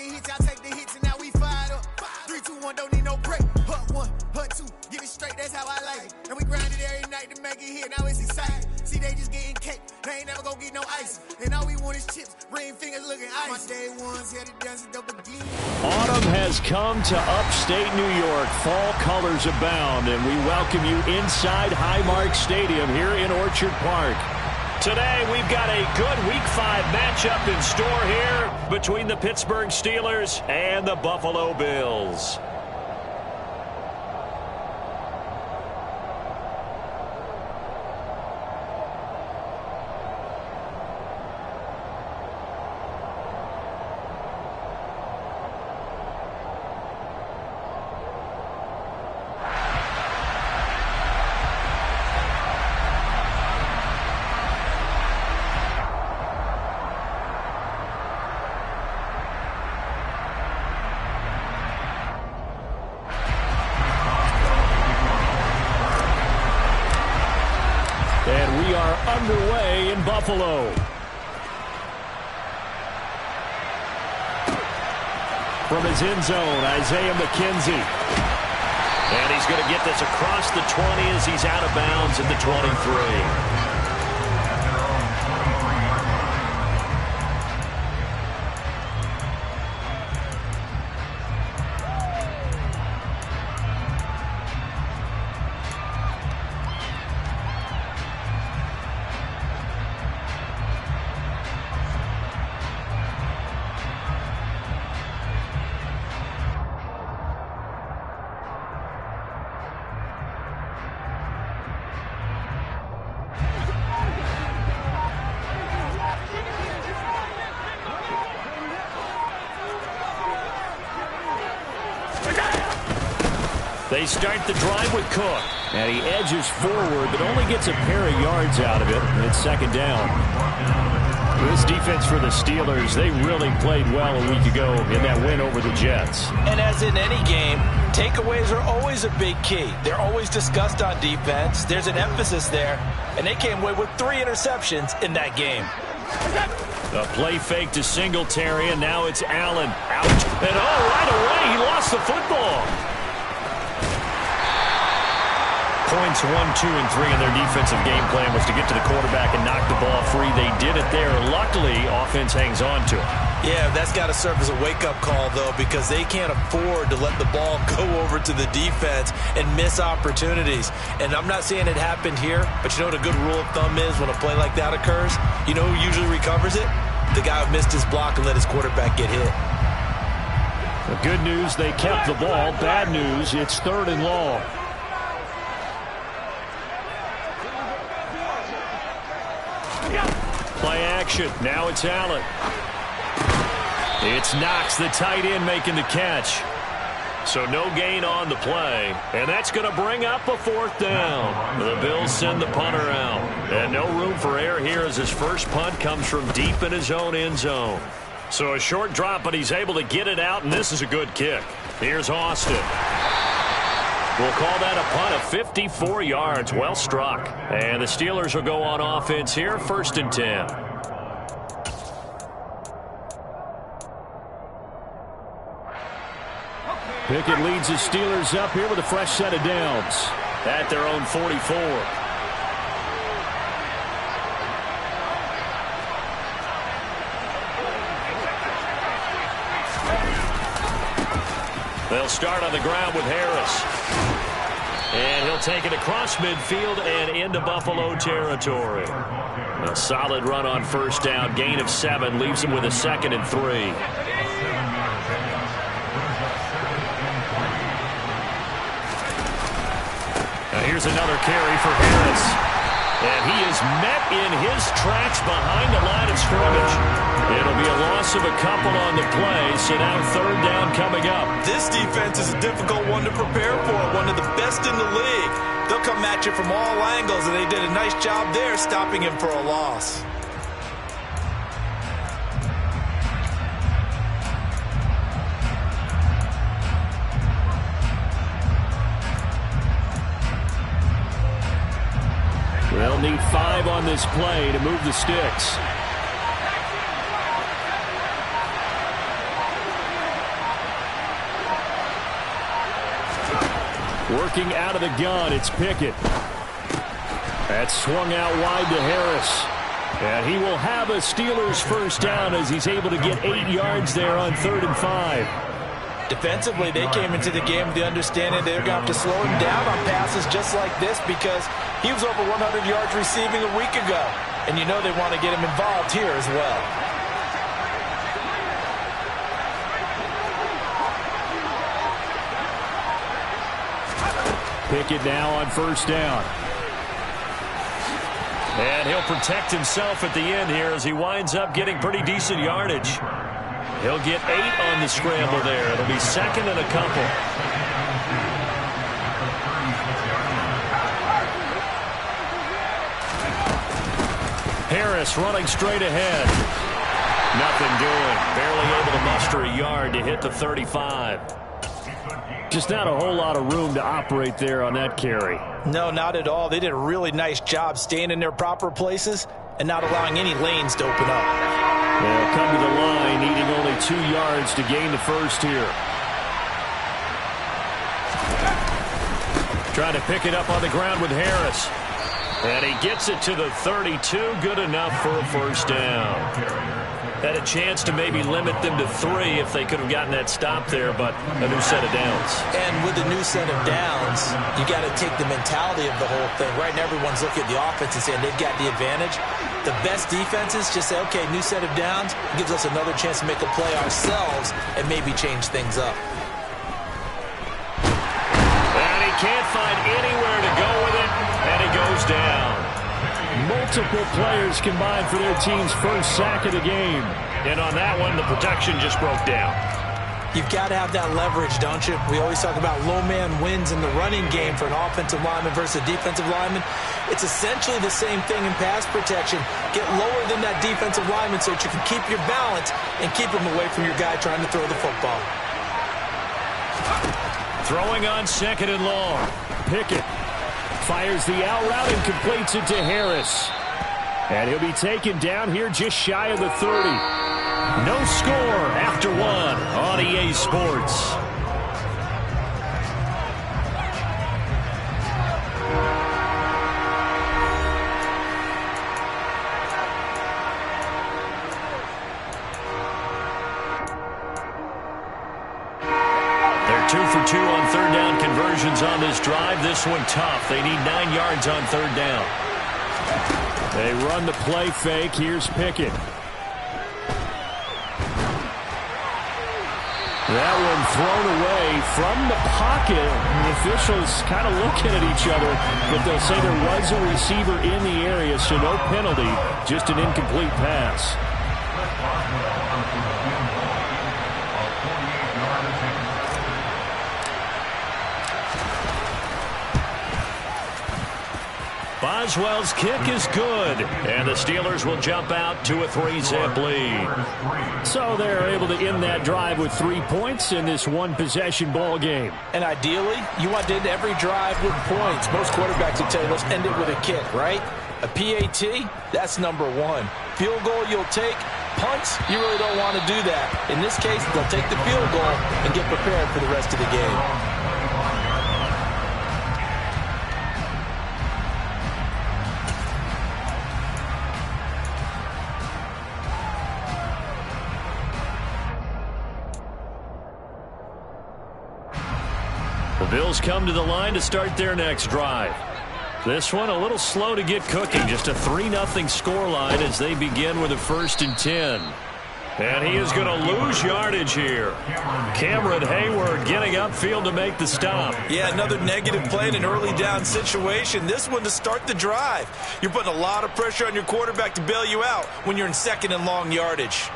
taking hits, y'all take the hits, and now we fired up. 3, 2, 1, don't need no break. Hut 1, hut 2, get it straight, that's how I like it. And we grind it every night to make it hit, now it's exciting. See, they just getting cake, they ain't never gonna get no ice. And all we want is chips, ring fingers looking ice. My day ones here to dance it up again. Autumn has come to upstate New York. Fall colors abound, and we welcome you inside Highmark Stadium here in Orchard Park. Today, we've got a good Week 5 matchup in store here between the Pittsburgh Steelers and the Buffalo Bills. And we are underway in Buffalo. From his end zone, Isaiah McKenzie. And he's going to get this across the 20 as he's out of bounds at the 23. They start the drive with Cook. And he edges forward, but only gets a pair of yards out of it. And it's second down. This defense for the Steelers, they really played well a week ago in that win over the Jets. And as in any game, takeaways are always a big key. They're always discussed on defense. There's an emphasis there. And they came away with 3 interceptions in that game. A play fake to Singletary, and now it's Allen. Out. And right away, he lost the football. Points 1, 2, and 3 in their defensive game plan was to get to the quarterback and knock the ball free. They did it there. Luckily, offense hangs on to it. Yeah, that's got to serve as a wake-up call, though, because they can't afford to let the ball go over to the defense and miss opportunities. And I'm not saying it happened here, but you know what a good rule of thumb is when a play like that occurs? You know who usually recovers it? The guy who missed his block and let his quarterback get hit. The good news, they kept the ball. Bad news, it's 3rd and long. Play action. Now it's Allen. It's Knox, the tight end, making the catch. So no gain on the play. And that's going to bring up a 4th down. The Bills send the punter out. And no room for error here as his first punt comes from deep in his own end zone. So a short drop, but he's able to get it out, and this is a good kick. Here's Austin. We'll call that a punt of 54 yards. Well struck. And the Steelers will go on offense here, 1st and 10. Pickett leads the Steelers up here with a fresh set of downs at their own 44. They'll start on the ground with Harris. And he'll take it across midfield and into Buffalo territory. A solid run on 1st down. Gain of 7 leaves him with a 2nd and 3. Now here's another carry for Harris. And he is met in his tracks behind the line of scrimmage. It'll be a loss of a couple on the play, so now 3rd down coming up. This defense is a difficult one to prepare for, one of the best in the league. They'll come at you from all angles, and they did a nice job there stopping him for a loss. They'll need 5 on this play to move the sticks. Working out of the gun, it's Pickett. That's swung out wide to Harris. And he will have a Steelers first down as he's able to get 8 yards there on 3rd and 5. Defensively, they came into the game with the understanding they're going to have to slow him down on passes just like this because he was over 100 yards receiving a week ago. And you know they want to get him involved here as well. Pickett now on first down. And he'll protect himself at the end here as he winds up getting pretty decent yardage. He'll get 8 on the scramble there. It'll be 2nd and a couple. Harris running straight ahead. Nothing doing. Barely able to muster a yard to hit the 35. Just not a whole lot of room to operate there on that carry. No, not at all. They did a really nice job staying in their proper places and not allowing any lanes to open up. They'll come to the line, needing only 2 yards to gain the first here. Trying to pick it up on the ground with Harris. And he gets it to the 32. Good enough for a first down. Had a chance to maybe limit them to 3 if they could have gotten that stop there, but a new set of downs. And with a new set of downs, you got to take the mentality of the whole thing. Right now, everyone's looking at the offense and saying they've got the advantage. The best defenses just say, okay, new set of downs, gives us another chance to make a play ourselves and maybe change things up. And he can't find anywhere to go with it, and he goes down. Multiple players combined for their team's first sack of the game. And on that one, the protection just broke down. You've got to have that leverage, don't you? We always talk about low man wins in the running game for an offensive lineman versus a defensive lineman. It's essentially the same thing in pass protection. Get lower than that defensive lineman so that you can keep your balance and keep him away from your guy trying to throw the football. Throwing on 2nd and long. Pickett fires the out route and completes it to Harris. And he'll be taken down here just shy of the 30. No score after 1 on EA Sports. They're 2 for 2 on 3rd down conversions on this drive. This one tough. They need 9 yards on 3rd down. They run the play fake. Here's Pickett. That one thrown away from the pocket. The officials kind of looking at each other, but they'll say there was a receiver in the area, so no penalty, just an incomplete pass. Boswell's kick is good, and the Steelers will jump out to a 3-zip lead. So they're able to end that drive with 3 points in this one-possession ball game. And ideally, you want to end every drive with points. Most quarterbacks will tell you, let's end it with a kick, right? A PAT, that's number 1. Field goal you'll take. Punts, you really don't want to do that. In this case, they'll take the field goal and get prepared for the rest of the game. The Bills come to the line to start their next drive. This one a little slow to get cooking. Just a 3-0 scoreline as they begin with a 1st and 10. And he is going to lose yardage here. Cameron Hayward getting upfield to make the stop. Yeah, another negative play in an early down situation. This one to start the drive. You're putting a lot of pressure on your quarterback to bail you out when you're in 2nd and long yardage.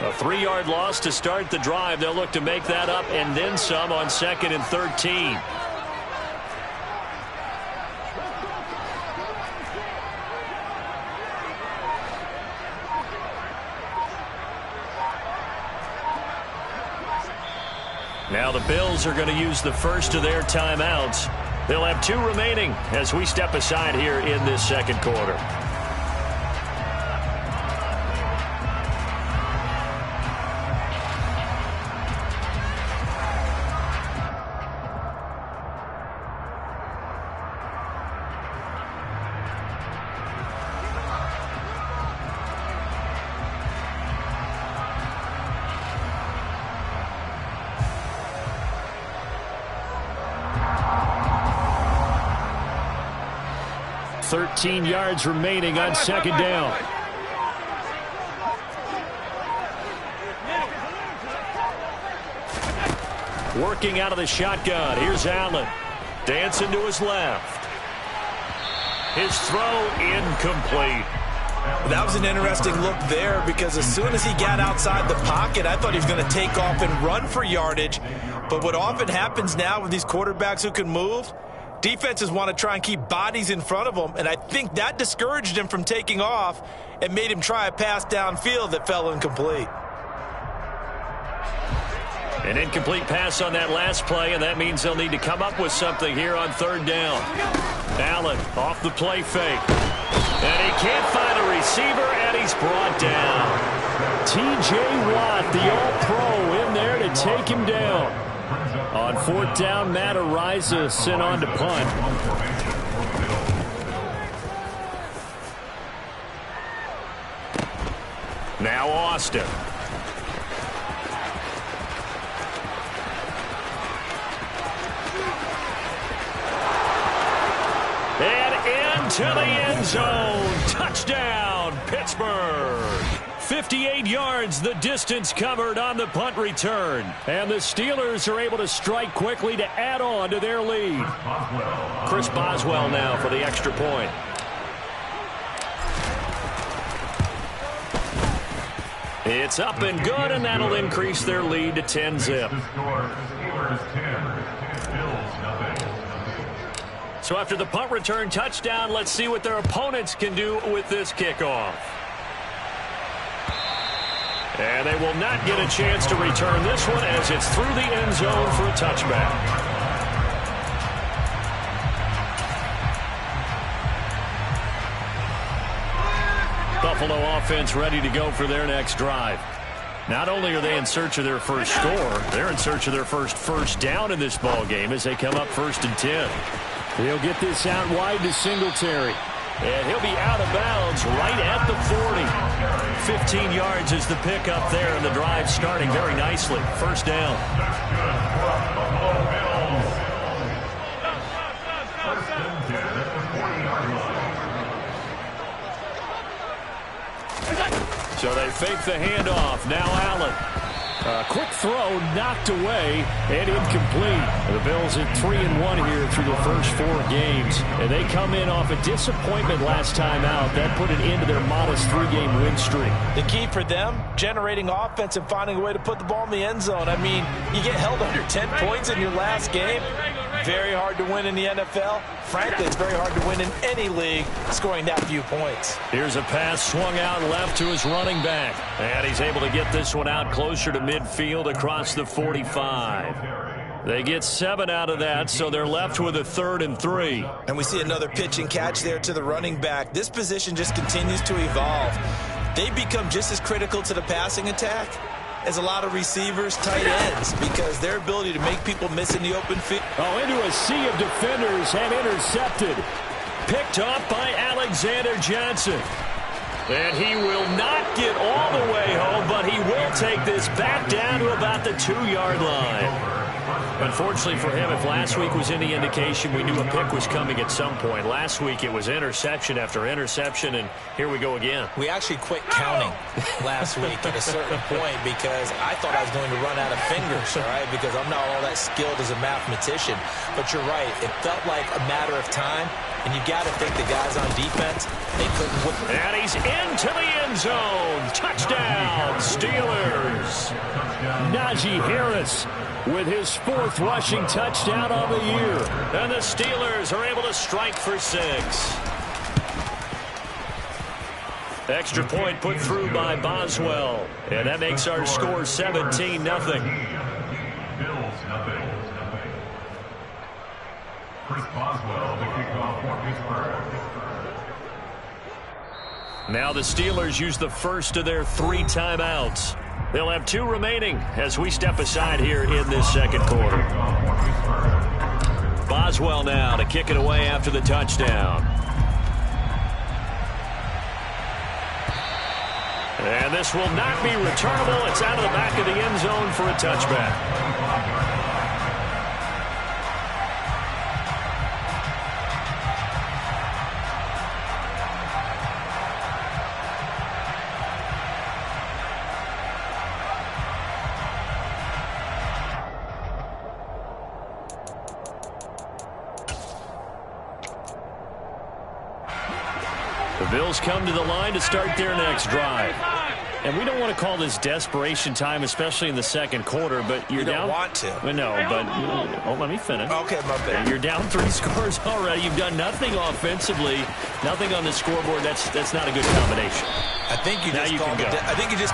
A 3-yard loss to start the drive. They'll look to make that up and then some on 2nd and 13. Now the Bills are going to use the first of their timeouts. They'll have 2 remaining as we step aside here in this 2nd quarter. 13 yards remaining on second down. Working out of the shotgun. Here's Allen. Dancing to his left. His throw incomplete. That was an interesting look there because as soon as he got outside the pocket, I thought he was going to take off and run for yardage. But what often happens now with these quarterbacks who can move, defenses want to try and keep bodies in front of them, and I think that discouraged him from taking off and made him try a pass downfield that fell incomplete. An incomplete pass on that last play, and that means they'll need to come up with something here on third down. Allen off the play fake. And he can't find a receiver, and he's brought down. T.J. Watt, the All-Pro, in there to take him down. On fourth down, Matt Araiza sent on to punt. Now Austin. And into the end zone. Touchdown, Pittsburgh. 58 yards, the distance covered on the punt return. And the Steelers are able to strike quickly to add on to their lead. Chris Boswell now for the extra point. It's up and good, and that'll increase their lead to 10-zip. So after the punt return touchdown, let's see what their opponents can do with this kickoff. And they will not get a chance to return this one as it's through the end zone for a touchback. Buffalo offense ready to go for their next drive. Not only are they in search of their first score, they're in search of their first down in this ball game as they come up 1st and 10. He'll get this out wide to Singletary. And he'll be out of bounds right at the 40. 15 yards is the pickup there, and the drive starting very nicely. First down. So they fake the handoff. Now Allen. Quick throw knocked away and incomplete. The Bills at 3-1 here through the first 4 games. And they come in off a disappointment last time out. That put an end to their modest 3-game win streak. The key for them, generating offense and finding a way to put the ball in the end zone. I mean, you get held under 10 points in your last game. Very hard to win in the NFL. Frankly, it's very hard to win in any league scoring that few points. Here's a pass swung out left to his running back. And he's able to get this one out closer to midfield across the 45. They get 7 out of that, so they're left with a 3rd and 3. And we see another pitch and catch there to the running back. This position just continues to evolve. They become just as critical to the passing attack as a lot of receivers, tight ends, because their ability to make people miss in the open field. Oh, into a sea of defenders and intercepted. Picked off by Alexander Johnson. And he will not get all the way home, but he will take this back down to about the 2-yard line. Unfortunately for him, if last week was any indication, we knew a pick was coming at some point. Last week it was interception after interception, and here we go again. We actually quit counting last week at a certain point because I thought I was going to run out of fingers, all right, because I'm not all that skilled as a mathematician. But you're right. It felt like a matter of time, and you got to think the guys on defense, they couldn't whip. And he's into the end zone. Touchdown, Steelers. Najee Harris with his 4th rushing touchdown on the year. And the Steelers are able to strike for 6. Extra point put through by Boswell. And that makes our score 17-0. Chris Boswell, the kickoff for Pittsburgh. Now the Steelers use the first of their 3 timeouts. They'll have 2 remaining as we step aside here in this second quarter. Boswell now to kick it away after the touchdown. And this will not be returnable. It's out of the back of the end zone for a touchback. The Bills come to the line to start their next drive. And we don't want to call this desperation time, especially in the second quarter, but you're down. You don't want to. No, but let me finish. Okay, my bad. You're down 3 scores already. You've done nothing offensively, nothing on the scoreboard. That's not a good combination. I think you just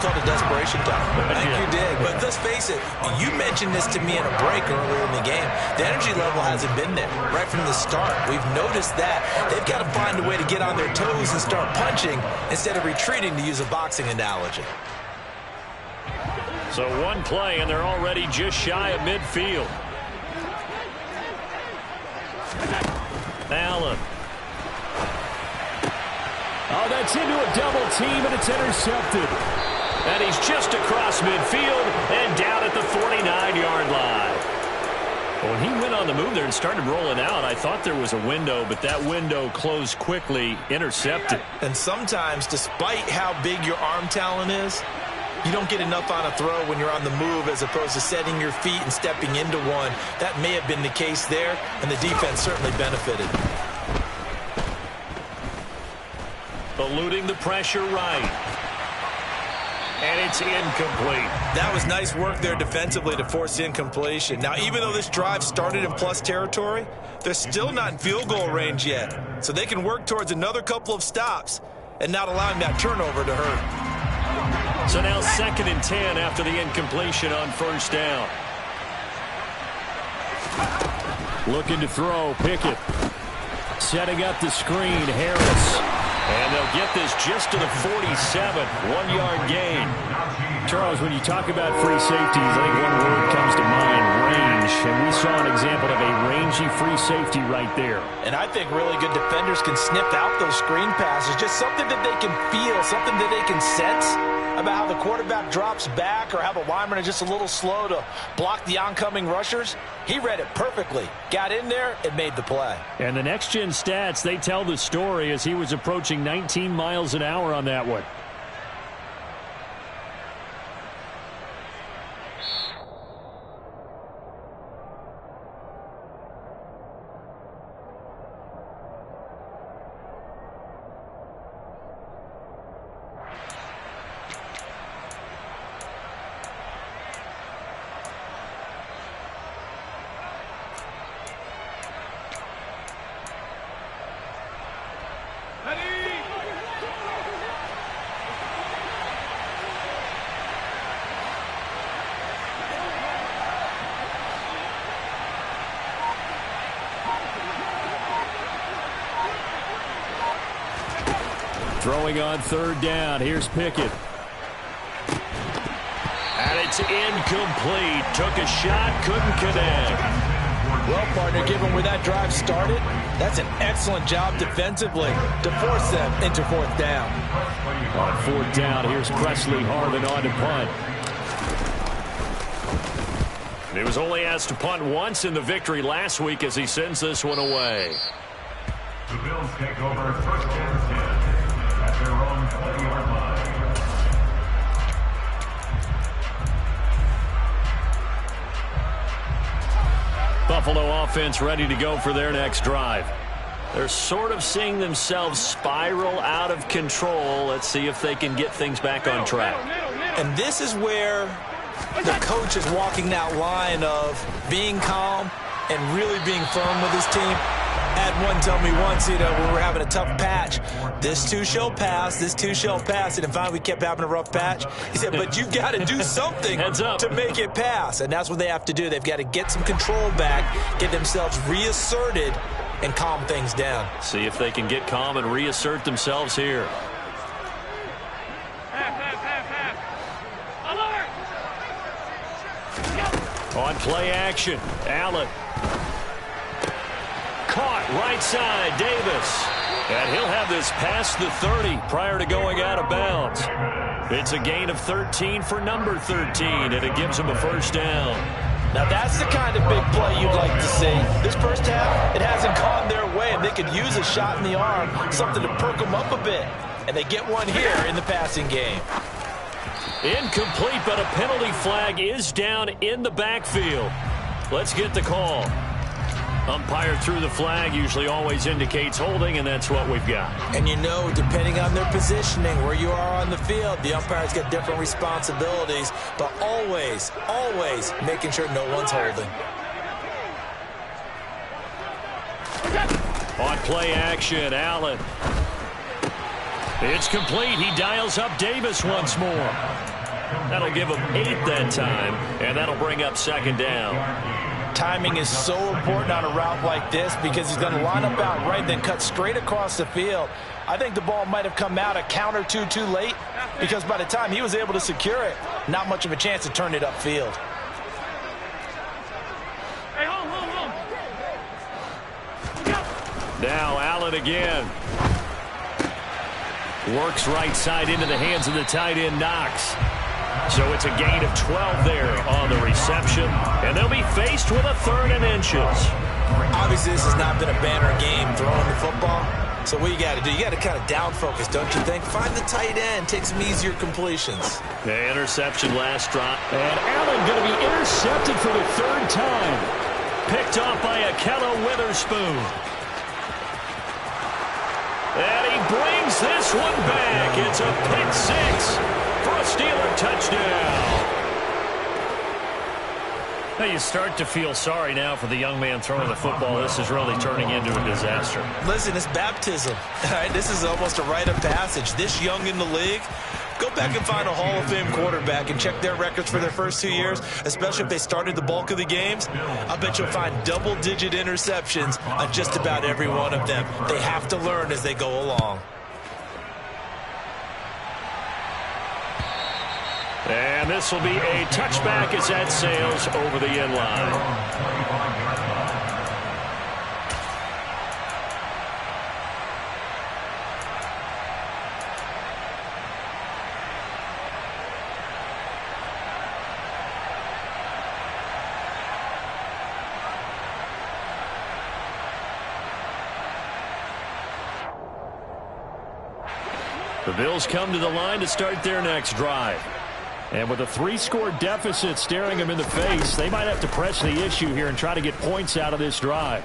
called it desperation time. I think you did. But let's face it, you mentioned this to me in a break earlier in the game. The energy level hasn't been there right from the start. We've noticed that. They've got to find a way to get on their toes and start punching instead of retreating, to use a boxing analogy. So one play, and they're already just shy of midfield. Allen. Oh, that's into a double team, and it's intercepted. And he's just across midfield and down at the 49-yard line. When he went on the move there and started rolling out, I thought there was a window, but that window closed quickly, intercepted. And sometimes, despite how big your arm talent is, you don't get enough on a throw when you're on the move as opposed to setting your feet and stepping into one. That may have been the case there, and the defense certainly benefited. Eluding the pressure right. And it's incomplete. That was nice work there defensively to force incompletion. Now, even though this drive started in plus territory, they're still not in field goal range yet. So they can work towards another couple of stops and not allowing that turnover to hurt. So now 2nd and 10 after the incompletion on first down. Looking to throw, Pickett. Setting up the screen, Harris. And they'll get this just to the 47, 1-yard gain. Charles, when you talk about free safeties, I think one word comes to mind, range. And we saw an example of a rangy free safety right there. And I think really good defenders can sniff out those screen passes. Just something that they can feel, something that they can sense about how the quarterback drops back or how the linemen are just a little slow to block the oncoming rushers. He read it perfectly. Got in there and made the play. And the next-gen stats, they tell the story as he was approaching 19 miles an hour on that one. Throwing on 3rd down. Here's Pickett. And it's incomplete. Took a shot, couldn't connect. Well, partner, given where that drive started, that's an excellent job defensively to force them into 4th down. On 4th down, here's Presley Harvin on to punt. He was only asked to punt once in the victory last week as he sends this one away. The Bills take over 1st and 10 at their own 20-yard line. Buffalo offense ready to go for their next drive. They're sort of seeing themselves spiral out of control. Let's see if they can get things back on track. And this is where the coach is walking that line of being calm and really being firm with his team. Had one tell me once, when we're having a tough patch, this too shall pass, this too shall pass. And finally we kept having a rough patch. He said, but you've got to do something to make it pass. And that's what they have to do. They've got to get some control back, get themselves reasserted, and calm things down. See if they can get calm and reassert themselves here. On play action, Allen. Caught right side, Davis. And he'll have this past the 30 prior to going out of bounds. It's a gain of 13 for number 13, and it gives him a first down. Now that's the kind of big play you'd like to see. This first half, it hasn't gone their way, and they could use a shot in the arm, something to perk them up a bit. And they get one here in the passing game. Incomplete, but a penalty flag is down in the backfield. Let's get the call. Umpire threw the flag, usually always indicates holding, and that's what we've got. And you know, depending on their positioning, where you are on the field, the umpires get different responsibilities, but always, always making sure no one's holding. On play action, Allen. It's complete. He dials up Davis once more. That'll give him 8 that time, and that'll bring up second down. Timing is so important on a route like this because he's going to line up out right, then cut straight across the field. I think the ball might have come out a count or two too late because by the time he was able to secure it, not much of a chance to turn it upfield. Now Allen again. Works right side into the hands of the tight end, Knox. So it's a gain of 12 there on the reception, and they'll be faced with a 3rd and inches. Obviously, this has not been a banner game throwing the football. So what you got to do, you got to kind of down focus, don't you think? Find the tight end, take some easier completions. The interception last drop. And Allen going to be intercepted for the 3rd time. Picked off by Ahkello Witherspoon. And he brings this one back. It's a pick 6 for a Steeler touchdown. Now you start to feel sorry now for the young man throwing the football. This is really turning into a disaster. Listen, it's baptism. All right, this is almost a rite of passage. This young in the league, go back and find a Hall of Fame quarterback and check their records for their first 2 years, especially if they started the bulk of the games. I bet you'll find double-digit interceptions on just about every one of them. They have to learn as they go along. And this will be a touchback as that sails over the end line. The Bills come to the line to start their next drive. And with a 3-score deficit staring them in the face, they might have to press the issue here and try to get points out of this drive.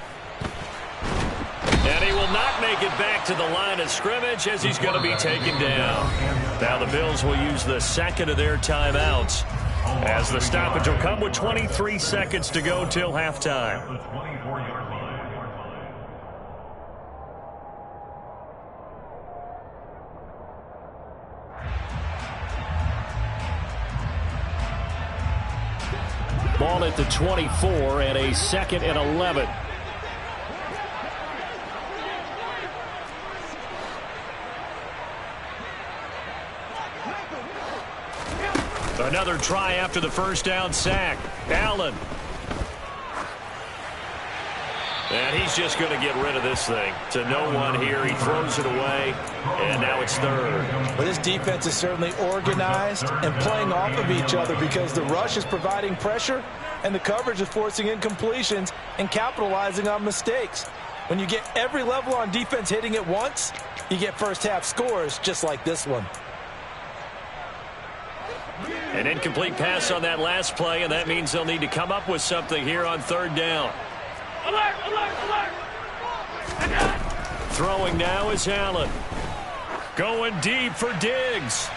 And he will not make it back to the line of scrimmage as he's going to be taken down. Now the Bills will use the second of their timeouts as the stoppage will come with 23 seconds to go till halftime. Ball at the 24 and a 2nd and 11. Another try after the first down sack. Allen. And he's just going to get rid of this thing. To no one here. He throws it away, and now it's 3rd. Well, this defense is certainly organized and playing off of each other because the rush is providing pressure and the coverage is forcing incompletions and capitalizing on mistakes. When you get every level on defense hitting at once, you get first-half scores just like this one. An incomplete pass on that last play, and that means they'll need to come up with something here on 3rd down. Alert, alert, alert. Throwing now is Allen. Going deep for Diggs.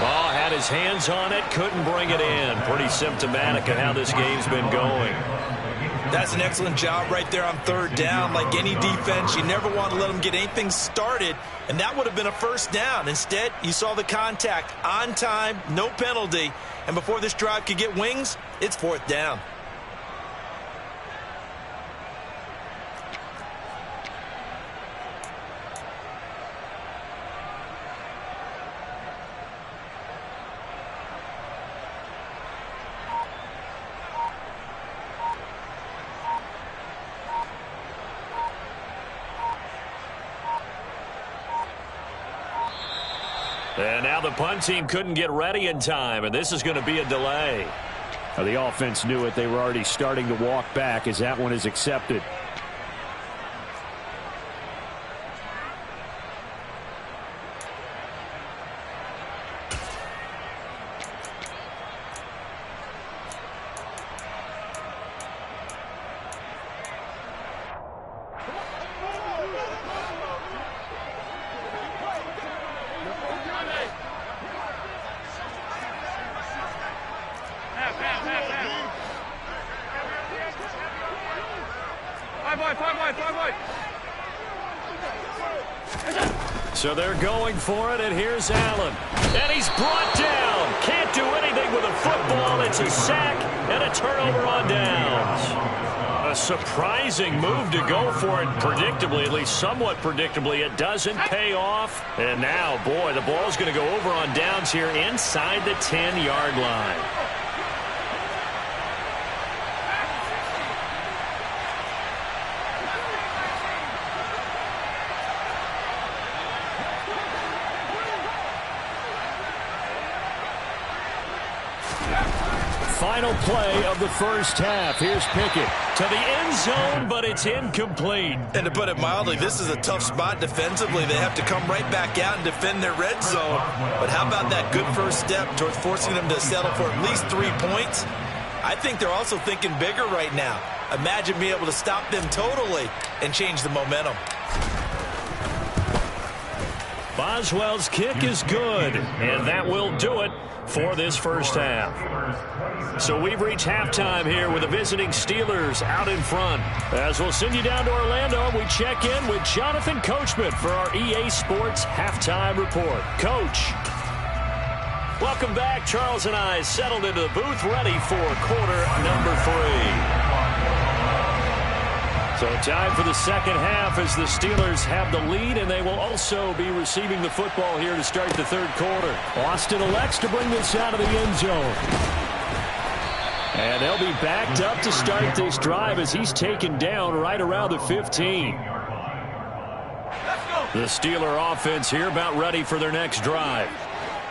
Oh, had his hands on it, couldn't bring it in. Pretty symptomatic of how this game's been going. That's an excellent job right there on 3rd down. Like any defense, you never want to let them get anything started, and that would have been a first down. Instead, you saw the contact on time, no penalty, and before this drive could get wings, it's 4th down. And now the punt team couldn't get ready in time, and this is going to be a delay. Now the offense knew it. They were already starting to walk back as that one is accepted. So they're going for it, and here's Allen. And he's brought down. Can't do anything with a football. It's a sack and a turnover on downs. A surprising move to go for it predictably, at least somewhat predictably. It doesn't pay off. And now, boy, the ball's going to go over on downs here inside the 10-yard line. Final play of the first half. Here's Pickett to the end zone, but it's incomplete. And to put it mildly, this is a tough spot defensively. They have to come right back out and defend their red zone. But how about that good first step towards forcing them to settle for at least 3 points? I think they're also thinking bigger right now. Imagine being able to stop them totally and change the momentum. Boswell's kick is good, and that will do it for this first half. So we've reached halftime here with the visiting Steelers out in front. As we'll send you down to Orlando, we check in with Jonathan Coachman for our EA Sports Halftime Report. Coach. Welcome back. Charles and I settled into the booth ready for quarter number 3. So time for the second half as the Steelers have the lead, and they will also be receiving the football here to start the third quarter. Austin elects to bring this out of the end zone. And they'll be backed up to start this drive as he's taken down right around the 15. The Steeler offense here about ready for their next drive.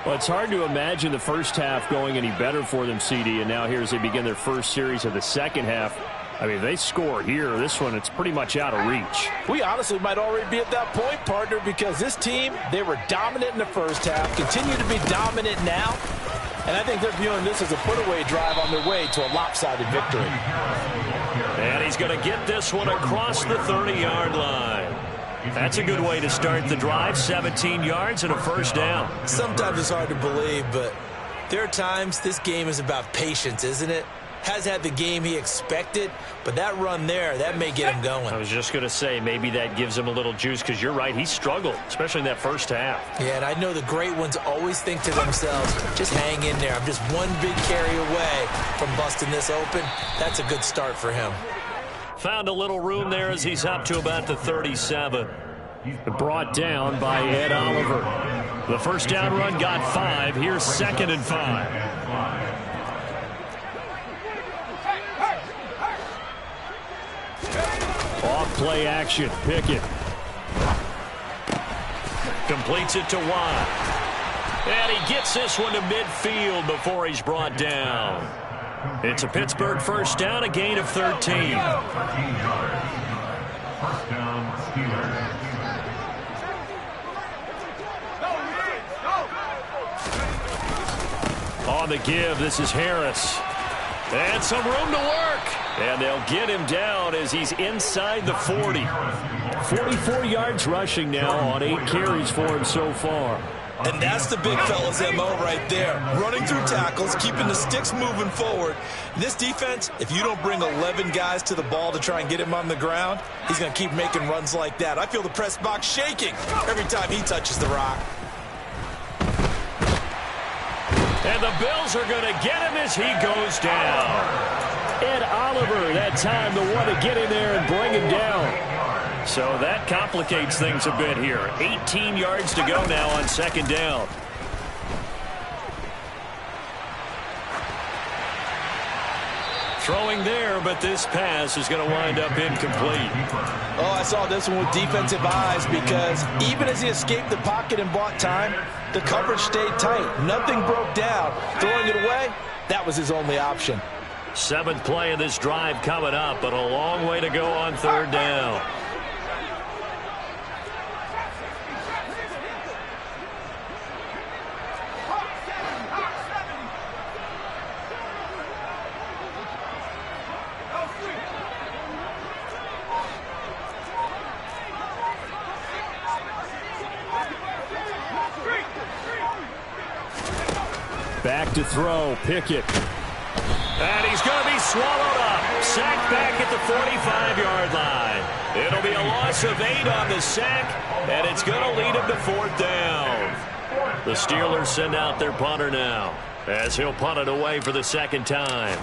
Well, it's hard to imagine the first half going any better for them, CD, and now here as they begin their first series of the second half. I mean, they score here. This one, it's pretty much out of reach. We honestly might already be at that point, partner, because this team, they were dominant in the first half, continue to be dominant now, and I think they're viewing this as a put-away drive on their way to a lopsided victory. And he's going to get this one across the 30-yard line. That's a good way to start the drive, 17 yards and a first down. Sometimes it's hard to believe, but there are times this game is about patience, isn't it? Has had the game he expected, but that run there, that may get him going. I was just going to say, maybe that gives him a little juice, because you're right, he struggled, especially in that first half. Yeah, and I know the great ones always think to themselves, just hang in there. I'm just one big carry away from busting this open. That's a good start for him. Found a little room there as he's up to about the 37. Brought down by Ed Oliver. The first down run got 5. Here's 2nd and 5. Off play action. Pickett completes it to Watt. And he gets this one to midfield before he's brought down. It's a Pittsburgh first down, a gain of 13. First down, Steelers. On the give, this is Harris. And some room to work. And they'll get him down as he's inside the 40. 44 yards rushing now on 8 carries for him so far. And that's the big fella's MO right there. Running through tackles, keeping the sticks moving forward. This defense, if you don't bring 11 guys to the ball to try and get him on the ground, he's going to keep making runs like that. I feel the press box shaking every time he touches the rock. And the Bills are going to get him as he goes down. Ed Oliver, that time, the one to get in there and bring him down. So that complicates things a bit here. 18 yards to go now on 2nd down. Throwing there, but this pass is going to wind up incomplete. Oh, I saw this one with defensive eyes, because even as he escaped the pocket and bought time, the coverage stayed tight. Nothing broke down. Throwing it away, that was his only option. 7th play of this drive coming up, but a long way to go on 3rd down. Back to throw, Pickett. And he's going to be swallowed up. Sacked back at the 45-yard line. It'll be a loss of 8 on the sack, and it's going to lead him to 4th down. The Steelers send out their punter now, as he'll punt it away for the 2nd time.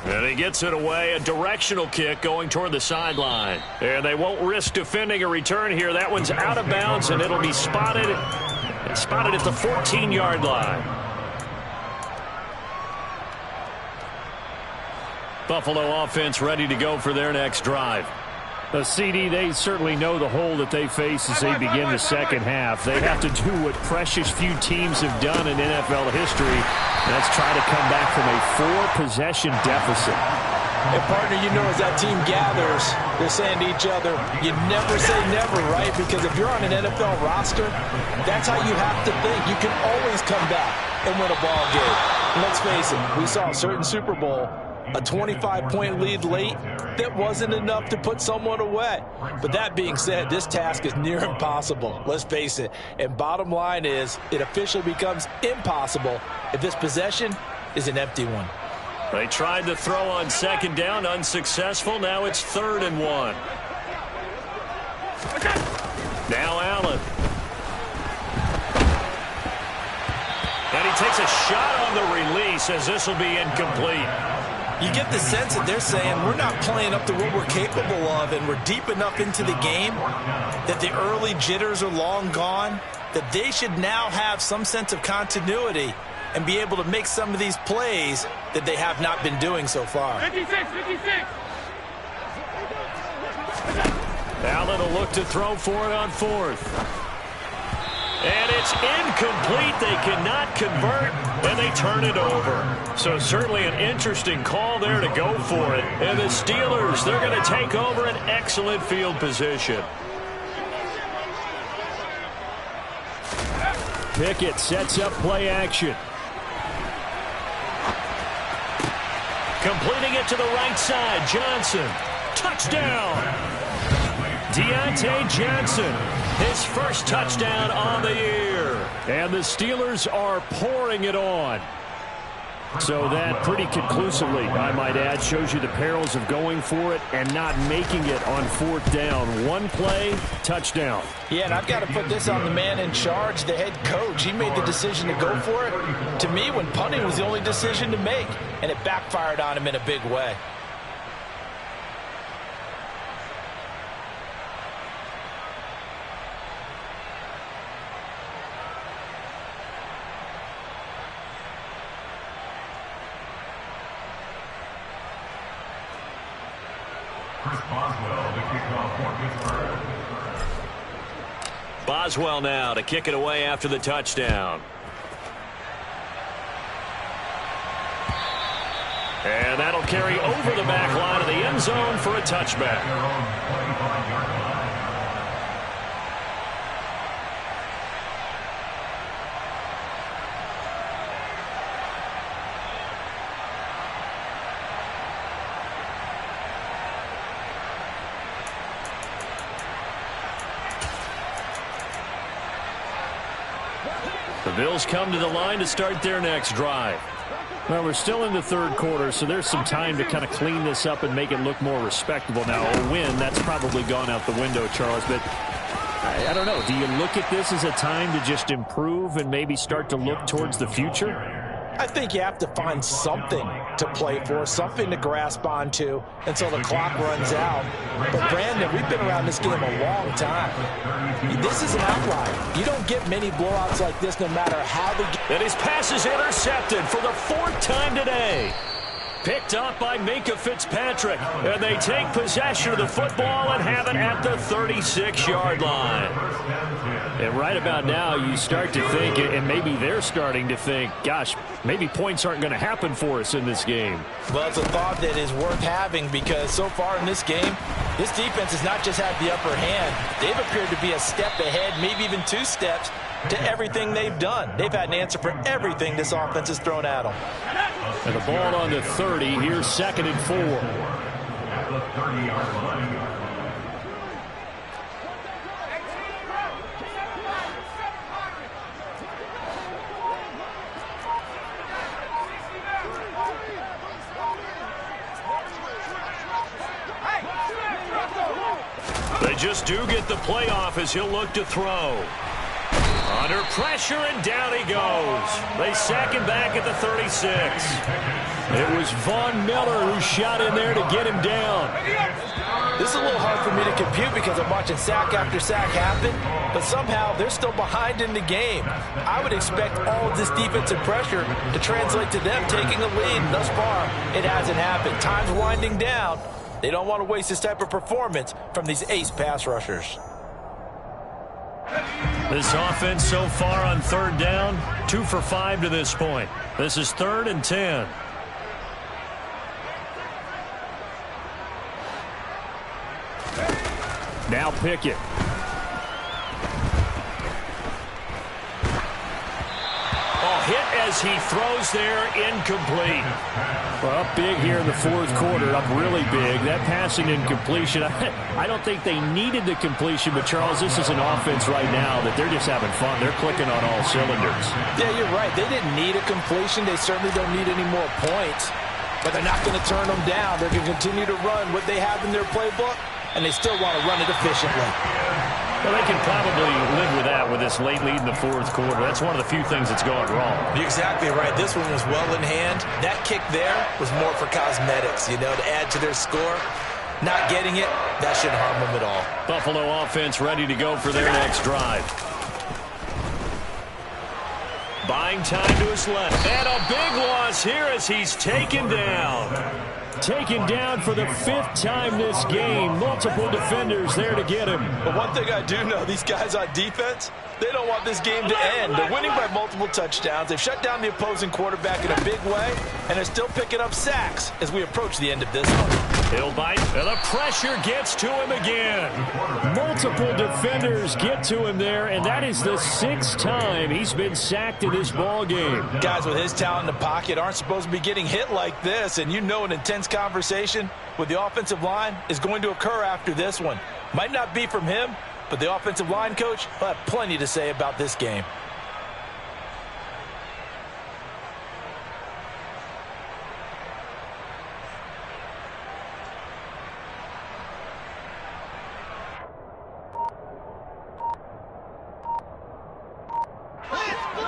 And he gets it away, a directional kick going toward the sideline. And they won't risk defending a return here. That one's out of bounds, and it'll be spotted at the 14-yard line. Buffalo offense ready to go for their next drive. The CD, they certainly know the hole that they face as they begin the second half. They have to do what precious few teams have done in NFL history. That's try to come back from a 4-possession deficit. And, partner, you know, as that team gathers, they're saying to each other, you never say never, right? Because if you're on an NFL roster, that's how you have to think. You can always come back and win a ball game. And let's face it, we saw a certain Super Bowl, a 25-point lead late, that wasn't enough to put someone away. But that being said, this task is near impossible. Let's face it. And bottom line is, it officially becomes impossible if this possession is an empty one. They tried to throw on 2nd down, unsuccessful. Now it's 3rd and 1. Now Allen. And he takes a shot on the release as this will be incomplete. You get the sense that they're saying we're not playing up to what we're capable of, and we're deep enough into the game that the early jitters are long gone, that they should now have some sense of continuity and be able to make some of these plays that they have not been doing so far. 56. Allen will look to throw for it on 4th. And it's incomplete. They cannot convert, and they turn it over. So certainly an interesting call there to go for it. And the Steelers, they're going to take over an excellent field position. Pickett sets up play action. Completing it to the right side. Johnson. Touchdown. Deontay Johnson. His first touchdown on the year. And the Steelers are pouring it on. So that pretty conclusively, I might add, shows you the perils of going for it and not making it on 4th down. One play, touchdown. Yeah, and I've got to put this on the man in charge, the head coach. He made the decision to go for it. To me, when punting was the only decision to make, and it backfired on him in a big way. Chris Boswell, the kickoff for Pittsburgh. Boswell now to kick it away after the touchdown. And that'll carry over the back line of the end zone for a touchback. The Bills come to the line to start their next drive. Well, we're still in the 3rd quarter, so there's some time to kind of clean this up and make it look more respectable. Now, a win, that's probably gone out the window, Charles, but I don't know. Do you look at this as a time to just improve and maybe start to look towards the future? I think you have to find something to play for, something to grasp onto until the clock runs out. But, Brandon, we've been around this game a long time. This is an outlier. You don't get many blowouts like this no matter how the game. And his pass is intercepted for the 4th time today. Picked up by Minkah Fitzpatrick. And they take possession of the football and have it at the 36-yard line. And right about now, you start to think, and maybe they're starting to think, gosh, maybe points aren't going to happen for us in this game. Well, it's a thought that is worth having because so far in this game, this defense has not just had the upper hand. They've appeared to be a step ahead, maybe even 2 steps to everything they've done. They've had an answer for everything this offense has thrown at them. And the ball on the 30. Here's 2nd and 4. At the 30-yard line. just do get the playoff as he'll look to throw. Under pressure, and down he goes. They sack him back at the 36. It was Von Miller who shot in there to get him down. This is a little hard for me to compute because I'm watching sack after sack happen, but somehow they're still behind in the game. I would expect all of this defensive pressure to translate to them taking a lead. Thus far, it hasn't happened. Time's winding down. They don't want to waste this type of performance from these ace pass rushers. This offense so far on third down, 2 for 5 to this point. This is 3rd and 10. Now Pickett. Hit as he throws there, incomplete. Well, up big here in the 4th quarter, up really big. That passing incompletion, I don't think they needed the completion, but Charles, this is an offense right now that they're just having fun. They're clicking on all cylinders. Yeah, you're right. They didn't need a completion. They certainly don't need any more points, but they're not going to turn them down. They're going to continue to run what they have in their playbook, and they still want to run it efficiently. Well, they can probably live with that with this late lead in the 4th quarter. That's one of the few things that's gone wrong. You're exactly right. This one was well in hand. That kick there was more for cosmetics, to add to their score. Not getting it, that shouldn't harm them at all. Buffalo offense ready to go for their next drive. Buying time to his left. And a big loss here as he's taken down. Taken down for the 5th time this game. Multiple defenders there to get him. But one thing I do know, these guys on defense, they don't want this game to end. They're winning by multiple touchdowns. They've shut down the opposing quarterback in a big way, and they're still picking up sacks as we approach the end of this one. He'll bite, and the pressure gets to him again. Multiple defenders get to him there, and that is the 6th time he's been sacked in this ball game. Guys with his talent in the pocket aren't supposed to be getting hit like this, and an intense conversation with the offensive line is going to occur after this one. Might not be from him, but the offensive line coach will have plenty to say about this game.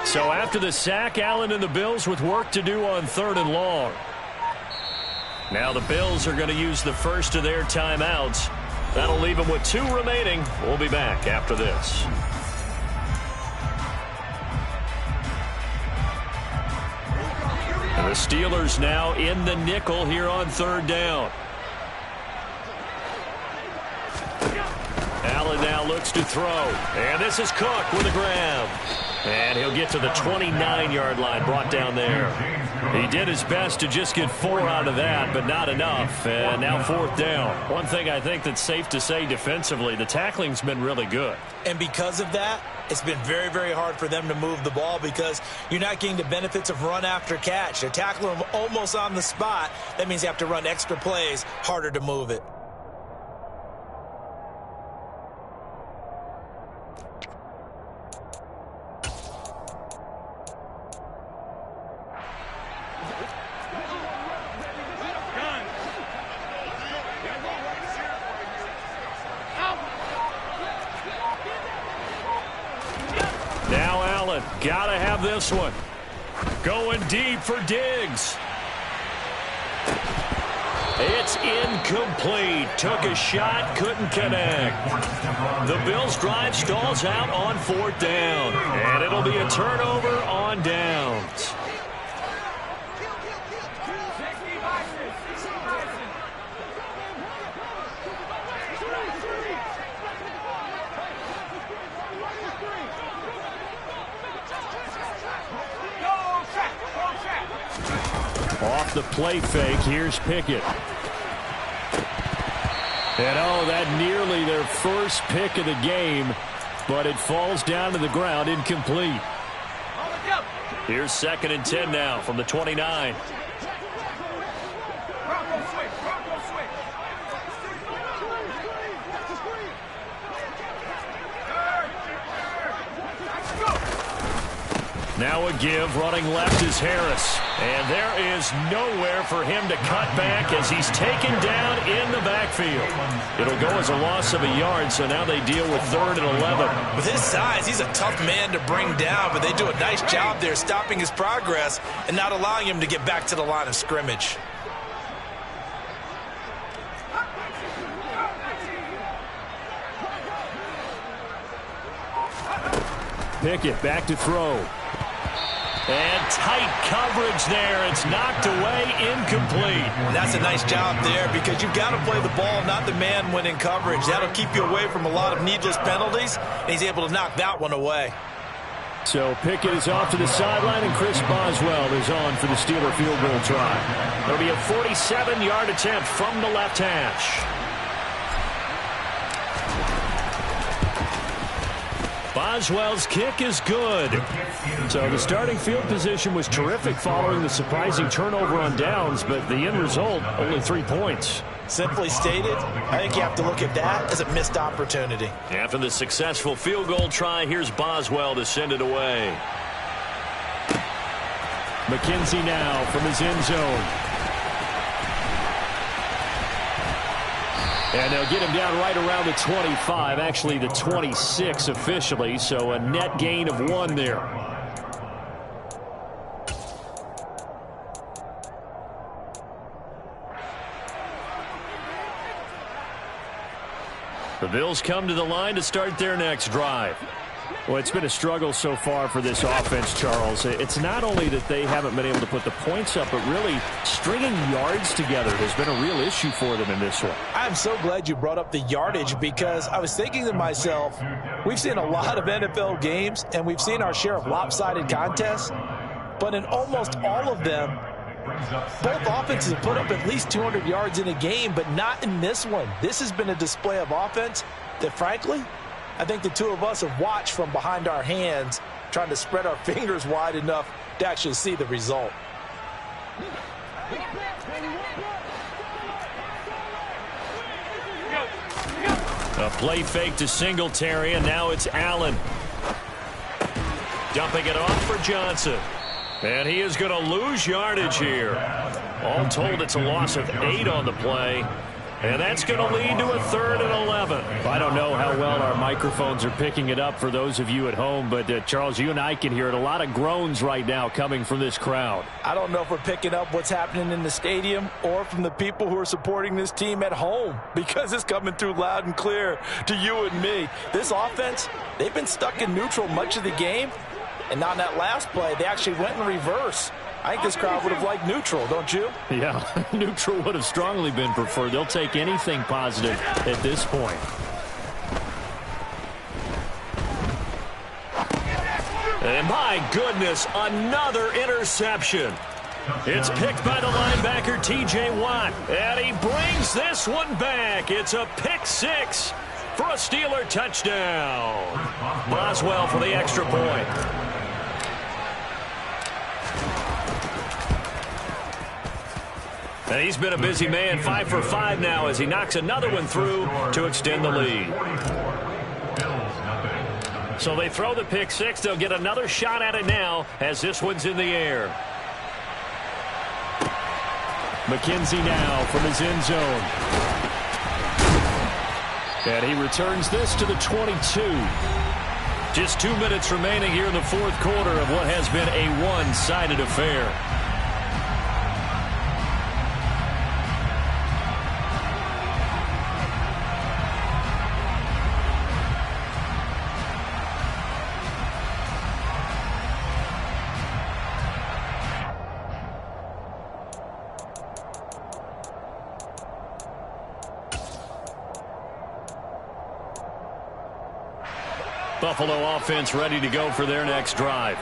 So after the sack, Allen and the Bills with work to do on 3rd and long. Now the Bills are going to use the first of their timeouts. That'll leave them with 2 remaining. We'll be back after this. And the Steelers now in the nickel here on 3rd down. Allen now looks to throw. And this is Cook with a grab. And he'll get to the 29-yard line, brought down there. He did his best to just get 4 out of that, but not enough. And now 4th down. One thing I think that's safe to say defensively, the tackling's been really good. And because of that, it's been very, very hard for them to move the ball because you're not getting the benefits of run after catch. They're tackling them almost on the spot. That means you have to run extra plays, harder to move it. Now Allen, gotta have this one. Going deep for Diggs. It's incomplete. Took a shot, couldn't connect. The Bills' drive stalls out on 4th down. And it'll be a turnover on downs. Off the play fake, here's Pickett. And that nearly their first pick of the game, but it falls down to the ground, incomplete. Here's 2nd and 10 now from the 29. Now a give, running left is Harris. And there is nowhere for him to cut back as he's taken down in the backfield. field. It'll go as a loss of a yard, so now they deal with 3rd and 11. With his size, he's a tough man to bring down, but they do a nice job there stopping his progress and not allowing him to get back to the line of scrimmage. Pickett back to throw. And tight coverage there. It's knocked away, incomplete. And that's a nice job there because you've got to play the ball, not the man when in coverage. That'll keep you away from a lot of needless penalties, and he's able to knock that one away. So Pickett is off to the sideline, and Chris Boswell is on for the Steeler field goal try. It'll be a 47-yard attempt from the left hash. Boswell's kick is good. So the starting field position was terrific following the surprising turnover on downs, but the end result, only 3 points. Simply stated, I think you have to look at that as a missed opportunity. After the successful field goal try, here's Boswell to send it away. McKenzie now from his end zone. And they'll get him down right around the 25, actually the 26 officially, so a net gain of 1 there. The Bills come to the line to start their next drive. Well, it's been a struggle so far for this offense, Charles. It's not only that they haven't been able to put the points up, but really stringing yards together has been a real issue for them in this one. I'm so glad you brought up the yardage because I was thinking to myself, we've seen a lot of NFL games and we've seen our share of lopsided contests, but in almost all of them, both offenses have put up at least 200 yards in a game, but not in this one. This has been a display of offense that, frankly, I think the two of us have watched from behind our hands, trying to spread our fingers wide enough to actually see the result. A play fake to Singletary, and now it's Allen. Dumping it off for Johnson. And he is going to lose yardage here. All told, it's a loss of 8 on the play. And that's going to lead to a 3rd and 11. I don't know how well our microphones are picking it up for those of you at home, but Charles, you and I can hear it. A lot of groans right now coming from this crowd. I don't know if we're picking up what's happening in the stadium or from the people who are supporting this team at home, because it's coming through loud and clear to you and me. This offense, they've been stuck in neutral much of the game, and now in that last play, they actually went in reverse. I think this crowd would have liked neutral, don't you? Yeah, neutral would have strongly been preferred. They'll take anything positive at this point. And my goodness, another interception. It's picked by the linebacker, T.J. Watt. And he brings this one back. It's a pick 6 for a Steeler touchdown. Boswell for the extra point. And he's been a busy man, 5 for 5 now as he knocks another one through to extend the lead. So they throw the pick 6. They'll get another shot at it now as this one's in the air. McKenzie now from his end zone. And he returns this to the 22. Just 2 minutes remaining here in the 4th quarter of what has been a one-sided affair. Buffalo offense ready to go for their next drive.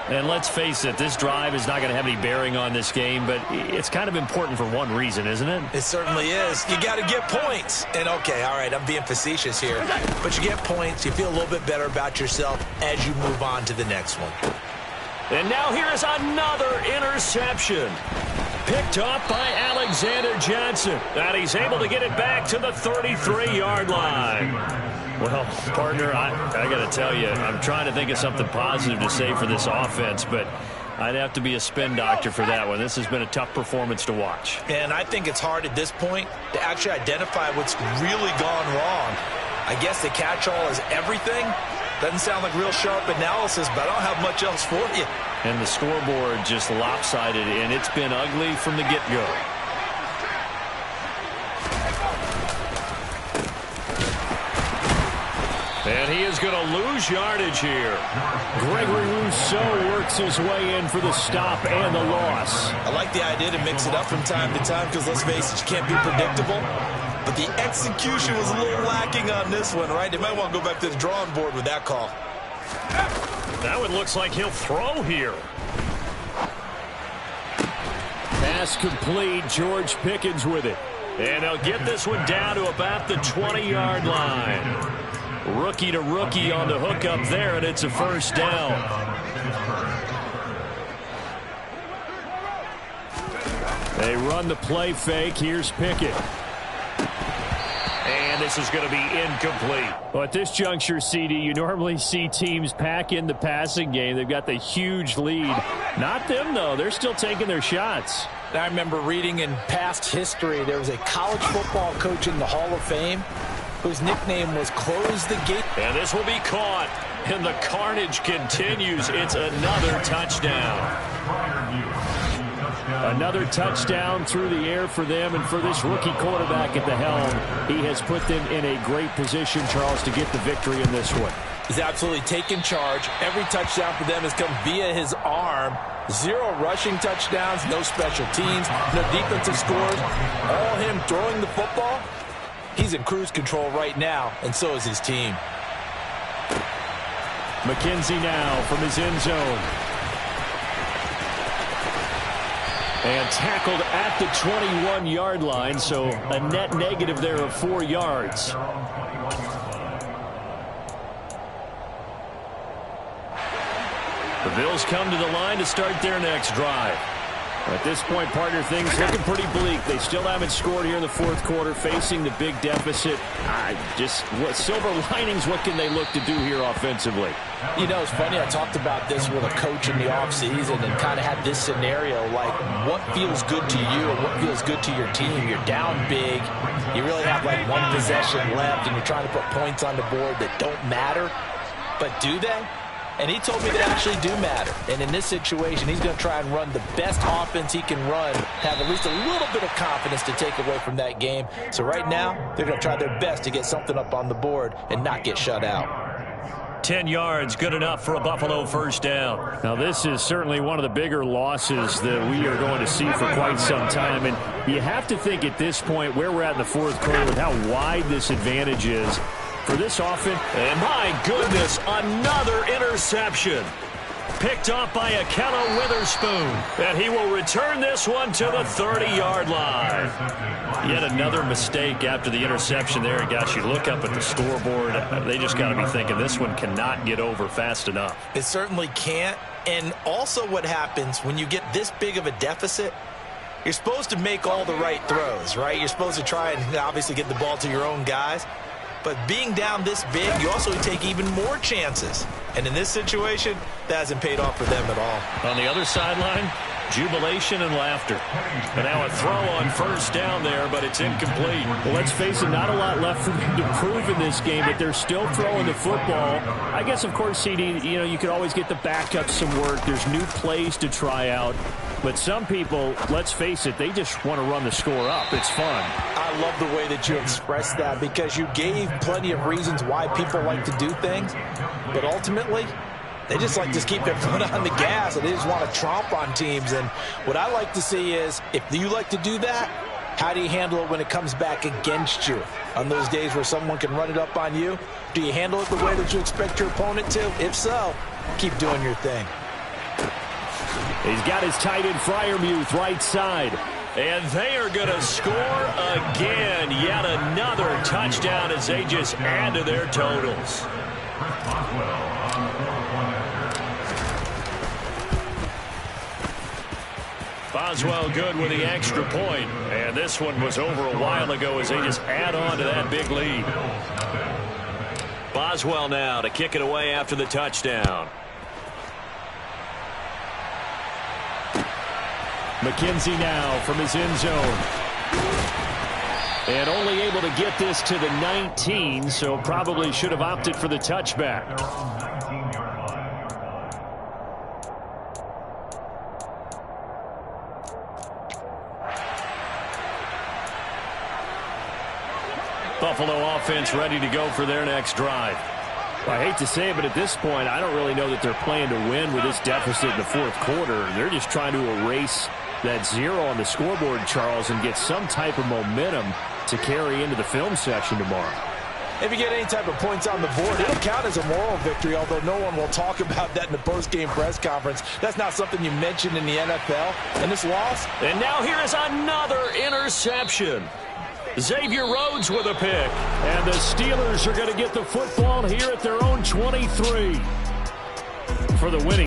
And let's face it, this drive is not going to have any bearing on this game, but it's kind of important for one reason, isn't it? It certainly is. You got to get points. And, okay, all right, I'm being facetious here. But you get points, you feel a little bit better about yourself as you move on to the next one. And now here is another interception. Picked up by Alexander Johnson. And he's able to get it back to the 33-yard line. Well, partner, I got to tell you, I'm trying to think of something positive to say for this offense, but I'd have to be a spin doctor for that one. This has been a tough performance to watch. And I think it's hard at this point to actually identify what's really gone wrong. I guess the catch-all is everything. Doesn't sound like real sharp analysis, but I don't have much else for you. And the scoreboard just lopsided, and it's been ugly from the get-go. And he is going to lose yardage here. Gregory Rousseau works his way in for the stop and the loss. I like the idea to mix it up from time to time because, let's face it, you can't be predictable. But the execution was a little lacking on this one, right? They might want to go back to the drawing board with that call. That one looks like he'll throw here. Pass complete. George Pickens with it. And they'll get this one down to about the 20-yard line. Rookie to rookie on the hook up there, and it's a first down. They run the play fake. Here's Pickett. And this is going to be incomplete. Well, at this juncture, CD, you normally see teams pack in the passing game. They've got the huge lead. Not them, though. They're still taking their shots. I remember reading in past history, there was a college football coach in the Hall of Fame whose nickname was Close the Gate. And this will be caught. And the carnage continues. It's another touchdown. Another touchdown through the air for them, and for this rookie quarterback at the helm, he has put them in a great position, Charles, to get the victory in this one. He's absolutely taken charge. Every touchdown for them has come via his arm. 0 rushing touchdowns, no special teams, no defensive scores. All him throwing the football. He's in cruise control right now, and so is his team. McKenzie now from his end zone. And tackled at the 21-yard line, so a net negative there of 4 yards. The Bills come to the line to start their next drive. At this point, partner, things looking pretty bleak. They still haven't scored here in the fourth quarter, facing the big deficit. What silver linings, what can they look to do here offensively? You know, it's funny, I talked about this with a coach in the offseason and kind of had this scenario, like what feels good to you and what feels good to your team. You're down big. You really have like one possession left, and you're trying to put points on the board that don't matter. But do they? And he told me they actually do matter. And in this situation, he's going to try and run the best offense he can run, have at least a little bit of confidence to take away from that game. So right now, they're going to try their best to get something up on the board and not get shut out. 10 yards, good enough for a Buffalo first down. Now, this is certainly one of the bigger losses that we are going to see for quite some time. And you have to think at this point where we're at in the fourth quarter with how wide this advantage is. For this offense, and my goodness, another interception. Picked off by Akello Witherspoon. And he will return this one to the 30-yard line. Yet another mistake after the interception there. And gosh, you look up at the scoreboard, they just got to be thinking this one cannot get over fast enough. It certainly can't. And also what happens when you get this big of a deficit, you're supposed to make all the right throws, right? You're supposed to try and obviously get the ball to your own guys. But being down this big, you also take even more chances. And in this situation, that hasn't paid off for them at all. On the other sideline, jubilation and laughter. And now a throw on first down there, but it's incomplete. Well, let's face it, not a lot left for them to prove in this game, but they're still throwing the football. I guess, of course, CD, you could always get the backup some work. There's new plays to try out. But some people, let's face it, they just want to run the score up. It's fun. I love the way that you expressed that because you gave plenty of reasons why people like to do things. But ultimately, they just like to keep their foot on the gas, and they just want to tromp on teams. And what I like to see is, if you like to do that, how do you handle it when it comes back against you? On those days where someone can run it up on you, do you handle it the way that you expect your opponent to? If so, keep doing your thing. He's got his tight end Freiermuth right side. And they are going to score again. Yet another touchdown as they just add to their totals. Boswell good with the extra point. And this one was over a while ago as they just add on to that big lead. Boswell now to kick it away after the touchdown. McKenzie now from his end zone. And only able to get this to the 19, so probably should have opted for the touchback. Buffalo offense ready to go for their next drive. Well, I hate to say it, but at this point, I don't really know that they're playing to win with this deficit in the fourth quarter. They're just trying to erase that 0 on the scoreboard, Charles, and get some type of momentum to carry into the film section tomorrow. If you get any type of points on the board, it'll count as a moral victory, although no one will talk about that in the post-game press conference. That's not something you mentioned in the NFL. And this loss. And now here is another interception. Xavier Rhodes with a pick. And the Steelers are going to get the football here at their own 23 for the winning.